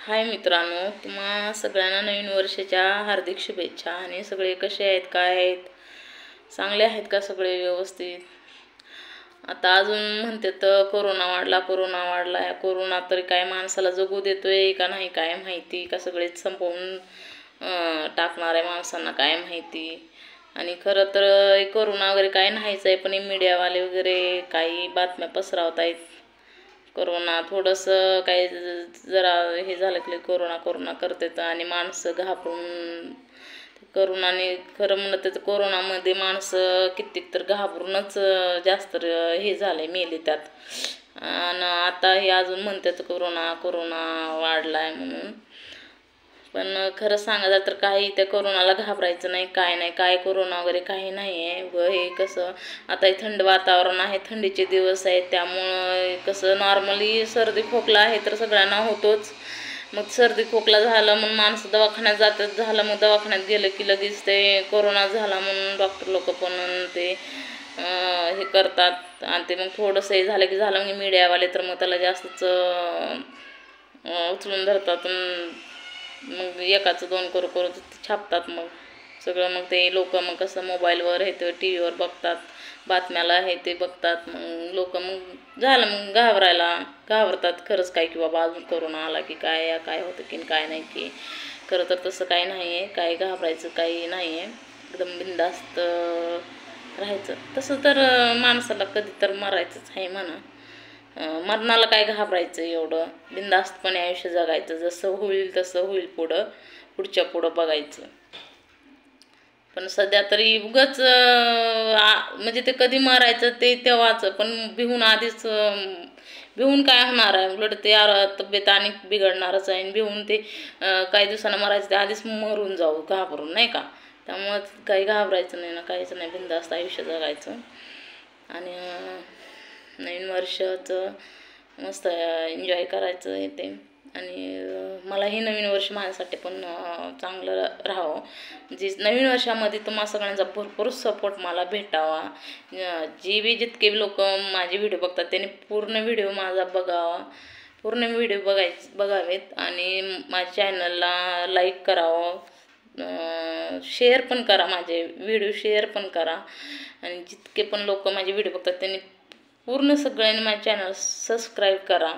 हाय मित्रांनो, तुम्हा सगळ्यांना नवीन वर्षाच्या हार्दिक शुभेच्छा। आणि सगळे कसे आहेत, काय आहेत, चांगले आहेत का सगळे व्यवस्थित? आता अजून म्हणते तर कोरोना वाढला या कोरोना तरी काय माणसाला जगू देतोय का नाही काय माहिती, का सगळेच संपवून टाकणार आहे माणसांना काय माहिती। आणि खरं तर कोरोना वगैरे काय नाहीच आहे, पण मीडियावाले वगैरे काही बातम्या पसरवत आहेत। कोरोना थोडंसं काही जरा हे झालं की कोरोना करतात आणि माणसं घाबरून कोरोनाने खरं म्हणलं तर कोरोनामध्ये माणसं कित्येक तर घाबरूनच जास्त हे झाले मेले त्यात। आणि आता हे अजून म्हणतात कोरोना वाढला आहे म्हणून। पण खरं सांगायला तर काही त्या कोरोनाला घाबरायचं नाही, काय कोरोना वगैरे काही नाही आहे। व हे कसं आता हे थंड वातावरण आहे, थंडीचे दिवस आहेत, त्यामुळं कसं नॉर्मली सर्दी खोकला आहे तर सगळ्यांना होतोच। मग सर्दी खोकला झालं म्हणून माणसं दवाखान्यात जातात, झालं मग दवाखान्यात गेलं की लगेच ते कोरोना झाला म्हणून डॉक्टर लोक पण ते हे करतात। आणि ते मग थोडंसं हे झालं की झालं मग मीडियावाले तर मग त्याला जास्तच उचलून धरतात, मग एकाचं दोन करू छापतात मग सगळं। मग ते लोक मग कसं मोबाईलवर हे ते टी व्हीवर बघतात, बातम्याला हे ते बघतात, मग लोक मग झालं मग घाबरतात खरंच काय की बाबा अजून कोरोना आला की काय होतं की काय नाही की। खरं तर तसं काही नाही आहे, काय घाबरायचं काही नाही आहे, एकदम बिनधास्त राहायचं। तसं तर माणसाला कधी तर मरायचंच आहे म्हणा, मरणाला काय घाबरायचं, एवढं बिनधास्तपणे आयुष्य जगायचं, जसं होईल तसं होईल, पुढच्या बघायचं। पण सध्या तरी उगाच म्हणजे ते कधी मरायचं ते तेव्हाच, पण भिवून काय होणार आहे, उलट ते तब्येत आणि बिघडणारच आहे। भिवून ते काही दिवसांना मरायचं ते आधीच मरून जाऊ घाबरून, नाही का? त्यामुळं काही घाबरायचं नाही ना, काहीच नाही, बिनधास्त आयुष्य जगायचं। आणि नवीन वर्षाचं मस्त एन्जॉय करायचं येते। आणि मला हे नवीन वर्ष माझ्यासाठी पण चांगलं राहावं, जे नवीन वर्षामध्ये तुम्हा सगळ्यांचा भरपूर सपोर्ट मला भेटावा। जितके लोक माझे व्हिडिओ बघतात त्यांनी पूर्ण व्हिडिओ माझा बघावा, पूर्ण व्हिडिओ बघावेत आणि माझ्या चॅनलला लाईक करावं, शेअर पण करा, माझे व्हिडिओ शेअर पण करा। आणि जितके पण लोक माझे व्हिडिओ बघतात त्यांनी पूर्ण सगळ्यांनी माझ्या चॅनल सबस्क्राईब करा।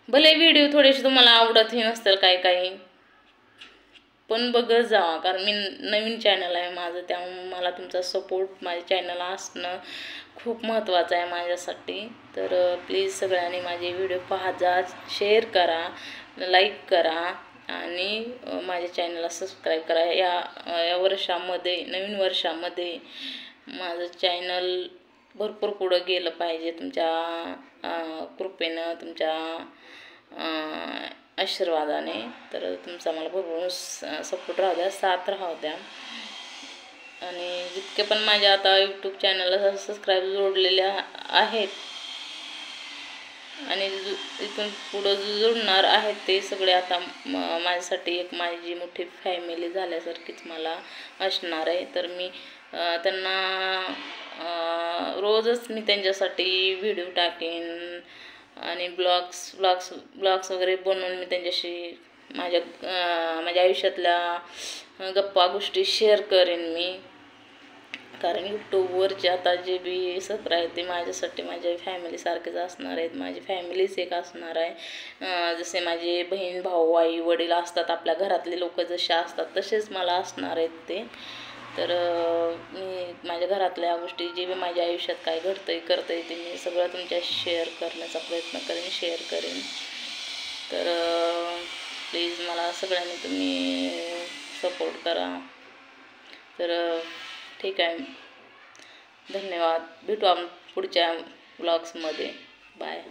भले व्हिडिओ थोडेसे तुम्हाला आवडतही नसतील काही, पण बघत जावा, कारण मी नवीन चॅनल आहे माझं, त्यामुळे मला तुमचा सपोर्ट माझ्या चॅनलला असणं खूप महत्त्वाचं आहे माझ्यासाठी। तर प्लीज सगळ्यांनी माझे व्हिडिओ पाहा, शेअर करा, लाईक करा आणि माझ्या चॅनलला सबस्क्राईब करा। या वर्षामध्ये नवीन वर्षामध्ये माझं चॅनल भरपूर पुढं गेलं पाहिजे, तुमच्या कृपेनं, तुमच्या आशीर्वादाने। तर तुमचा मला भरपूर सपोर्ट राहू द्या, साथ राहू द्या। आणि जितके पण माझ्या आता यूट्यूब चॅनलला सबस्क्राईब जोडलेले आहेत आणि इथून पुढं जोडणार आहेत ते सगळे आता माझ्यासाठी एक माझी मोठी फॅमिली झाल्यासारखीच मला असणार आहे। तर मी त्यांना रोजच मी त्यांच्यासाठी व्हिडिओ टाकेन आणि ब्लॉग्स वगैरे बनवून मी त्यांच्याशी माझ्या आयुष्यातल्या गप्पा गोष्टी शेअर करेन मी। कारण यूट्यूबवरचे आता जे बी सबस्क्राईब ते माझ्यासाठी माझ्या फॅमिलीसारखेच असणार आहेत, माझी फॅमिलीच एक असणार आहे। जसे माझे बहीण भाऊ आई वडील असतात, आपल्या घरातले लोक जसे असतात तसेच मला असणार आहेत ते। तर मी माझ्या घरातल्या गोष्टी जे बी माझ्या आयुष्यात काय करतंय ते मी सगळं तुमच्याशी शेअर करण्याचा प्रयत्न करेन, शेअर करेन। तर प्लीज मला सगळ्यांनी तुम्ही सपोर्ट करा। तर ठीक आहे, धन्यवाद, भेटू आपण पुढच्या ब्लॉग्समध्ये, बाय।